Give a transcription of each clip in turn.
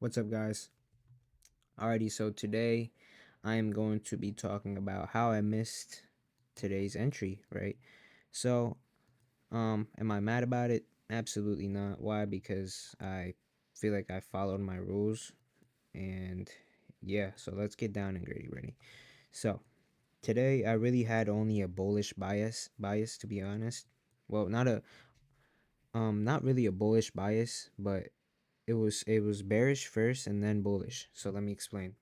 What's up, guys? Alrighty, so today I am going to be talking about how I missed today's entry, right? So, am I mad about it? Absolutely not. Why? Because I feel like I followed my rules, and yeah, so let's get down and gritty ready. So, today I really had only a bullish bias to be honest. Well, not really a bullish bias, but it was bearish first and then bullish. So let me explain.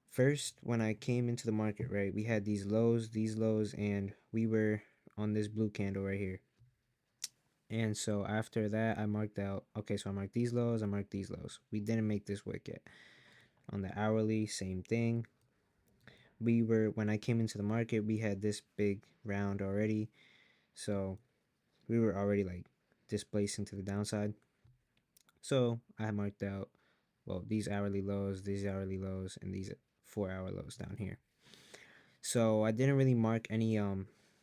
First, when I came into the market, right, we had these lows, and we were on this blue candle right here. And so after that, I marked out, okay, so I marked these lows, I marked these lows. We didn't make this wick yet. On the hourly, same thing. When I came into the market, we had this big round already. So we were already like displacing to the downside. So I marked out, well, these hourly lows, and these 4 hour lows down here. So I didn't really mark any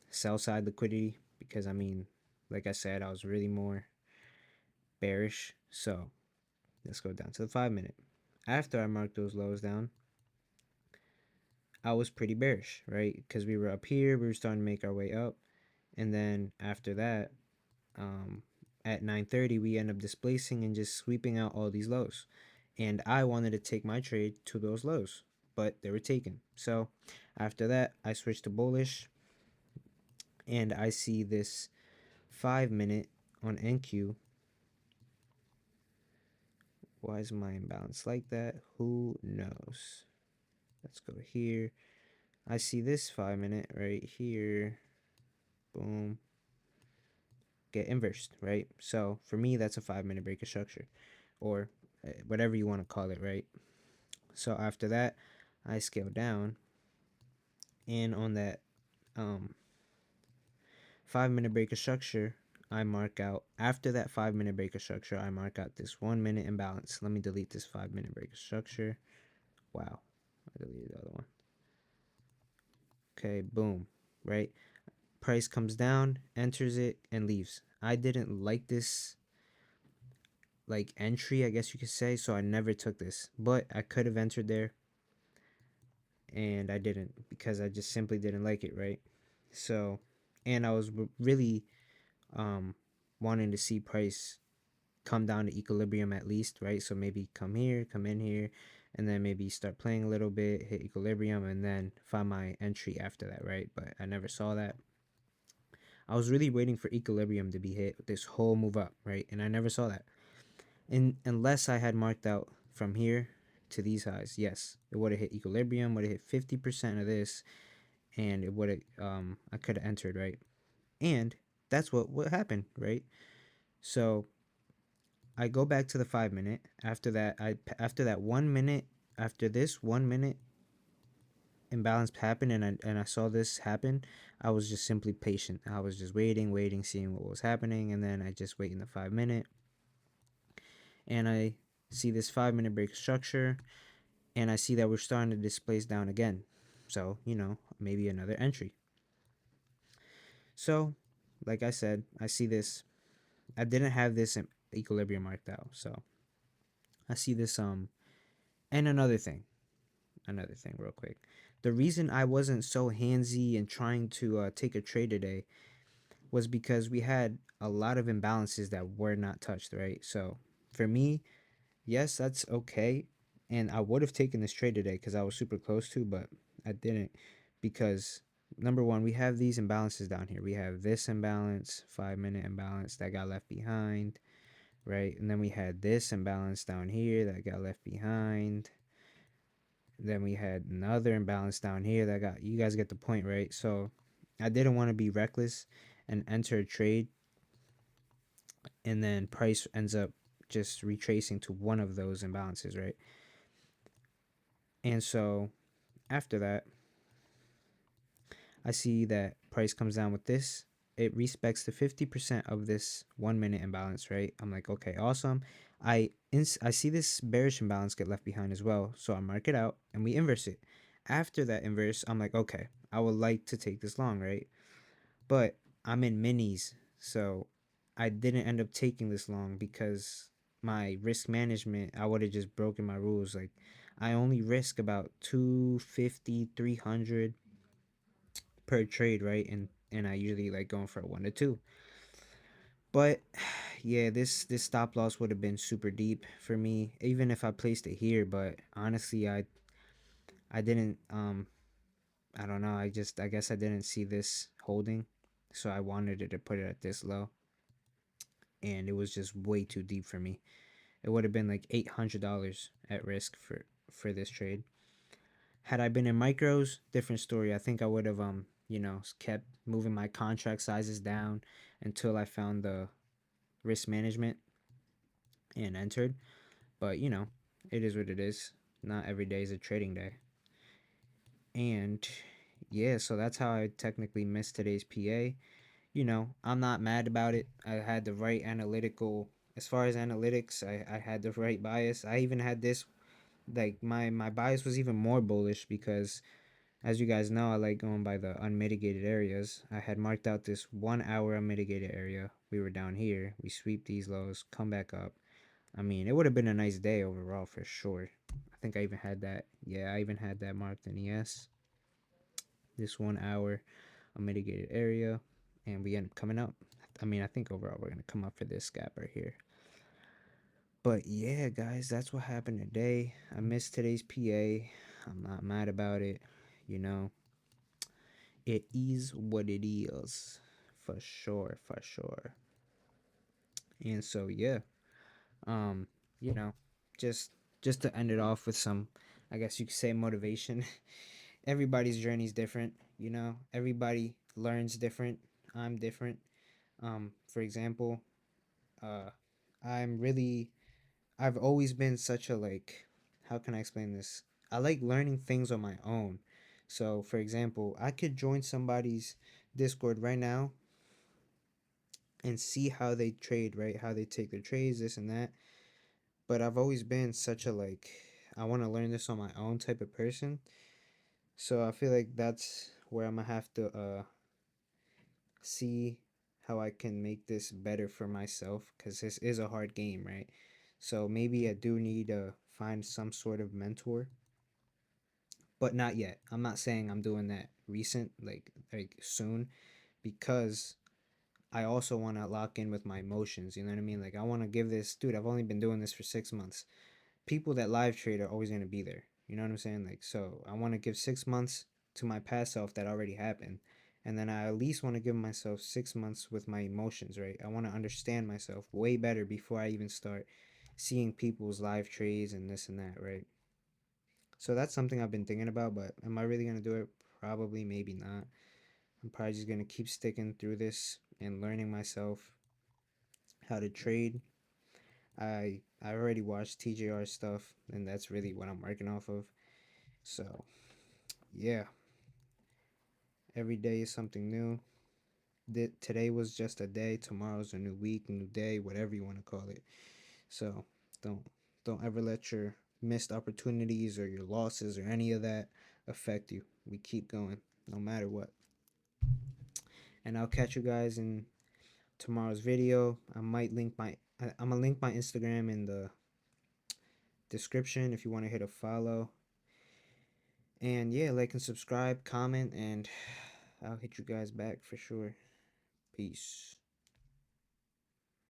sell side liquidity because like I said, I was really more bearish. So let's go down to the 5 minute. After I marked those lows down, I was pretty bearish, right? Because we were up here, we were starting to make our way up, and then after that, um, at 9:30, we end up displacing and just sweeping out all these lows. And I wanted to take my trade to those lows, but they were taken. So after that, I switched to bullish, and I see this 5 minute on NQ. Why is my imbalance like that? Who knows? Let's go here. I see this 5 minute right here. Boom. Get inversed, right? So for me, that's a 5 minute break of structure, or whatever you want to call it, right? So after that, I scale down, and on that um, 5 minute break of structure, I mark out, after that 5 minute break of structure, I mark out this 1 minute imbalance. Let me delete this 5 minute break of structure. Wow, I deleted the other one. Okay, boom, right? Price comes down, enters it, and leaves. I didn't like this like entry, I guess you could say, so I never took this. But I could have entered there, and I didn't because I just simply didn't like it, right? So, and I was really um wanting to see price come down to equilibrium at least, right? So maybe come here, come in here, and then maybe start playing a little bit, hit equilibrium, and then find my entry after that, right? But I never saw that. I was really waiting for equilibrium to be hit this whole move up, right? And I never saw that. And unless I had marked out from here to these highs, yes, it would have hit equilibrium, would have hit 50% of this, and it would have I could have entered, right? And that's what happened, right? So I go back to the 5 minute. After that 1 minute, after this 1 minute imbalance happened, and I saw this happen, I was just simply patient. I was just waiting, seeing what was happening, and then I just wait in the 5 minute, and I see this 5 minute break structure, and I see that we're starting to displace down again. So maybe another entry. So, like I said, I see this. I didn't have this in equilibrium marked out, so I see this. And another thing real quick. The reason I wasn't so handsy and trying to take a trade today was because we had a lot of imbalances that were not touched, right? So for me, yes, that's okay. And I would have taken this trade today because I was super close to, but I didn't because number one, we have these imbalances down here. We have this imbalance, 5 minute imbalance that got left behind, right? And then we had this imbalance down here that got left behind. Then we had another imbalance down here that got, you guys get the point, right? So I didn't want to be reckless and enter a trade, and then price ends up just retracing to one of those imbalances, right? And so after that, I see that price comes down with this. It respects the 50% of this 1 minute imbalance, right? I'm like, okay, awesome. I see this bearish imbalance get left behind as well, so I mark it out and we inverse it. After that inverse, I'm like, okay, I would like to take this long, right? But I'm in minis, so I didn't end up taking this long because my risk management, I would have just broken my rules. Like, I only risk about 250, 300 per trade, right? And I usually like going for a 1 to 2. But yeah, this stop loss would have been super deep for me, even if I placed it here. But honestly, I didn't I don't know. I guess I didn't see this holding, so I wanted it to put it at this low, and it was just way too deep for me. It would have been like $800 at risk for this trade. Had I been in micros, different story. I think I would have kept moving my contract sizes down until I found the risk management and entered. But it is what it is. Not every day is a trading day. And yeah, so that's how I technically missed today's PA. I'm not mad about it. I had the right analytical, as far as analytics, I had the right bias. I even had this, like, my bias was even more bullish because, as you guys know, I like going by the unmitigated areas. I had marked out this 1 hour unmitigated area. We were down here. We sweep these lows, come back up. I mean, it would have been a nice day overall for sure. I think I even had that. Yeah, I even had that marked in ES. This 1 hour unmitigated area, and we end up coming up. I mean, I think overall we're gonna come up for this gap right here. But yeah, guys, that's what happened today. I missed today's PA. I'm not mad about it. You know, it is what it is, for sure, for sure. And so yeah, um, you know, just just to end it off with some, I guess you could say, motivation. Everybody's journey is different. Everybody learns different. I'm different. For example, uh, I'm really I've always been such a, like, how can I explain this? I like learning things on my own. So, for example, I could join somebody's Discord right now and see how they trade, right? How they take their trades, this and that. But I've always been such a, like, I want to learn this on my own type of person. So I feel like that's where I'm gonna have to see how I can make this better for myself, because this is a hard game, right? So maybe I do need to find some sort of mentor, but not yet. I'm not saying I'm doing that recent, like soon, because I also want to lock in with my emotions. You know what I mean? Like, I want to give this, dude. I've only been doing this for 6 months. People that live trade are always gonna be there. You know what I'm saying? Like, so I want to give 6 months to my past self that already happened, and then I at least want to give myself 6 months with my emotions. Right? I want to understand myself way better before I even start seeing people's live trades and this and that. Right? So that's something I've been thinking about. But am I really gonna do it? Probably, maybe not. I'm probably just gonna keep sticking through this and learning myself how to trade. I already watched TJR stuff, and that's really what I'm working off of. So yeah, every day is something new. Today was just a day. Tomorrow's a new week, new day, whatever you want to call it. So don't don't ever let your missed opportunities or your losses or any of that affect you. We keep going no matter what. And I'll catch you guys in tomorrow's video. I'm gonna link my Instagram in the description if you want to hit a follow. And yeah, like and subscribe, comment, and I'll hit you guys back for sure. Peace.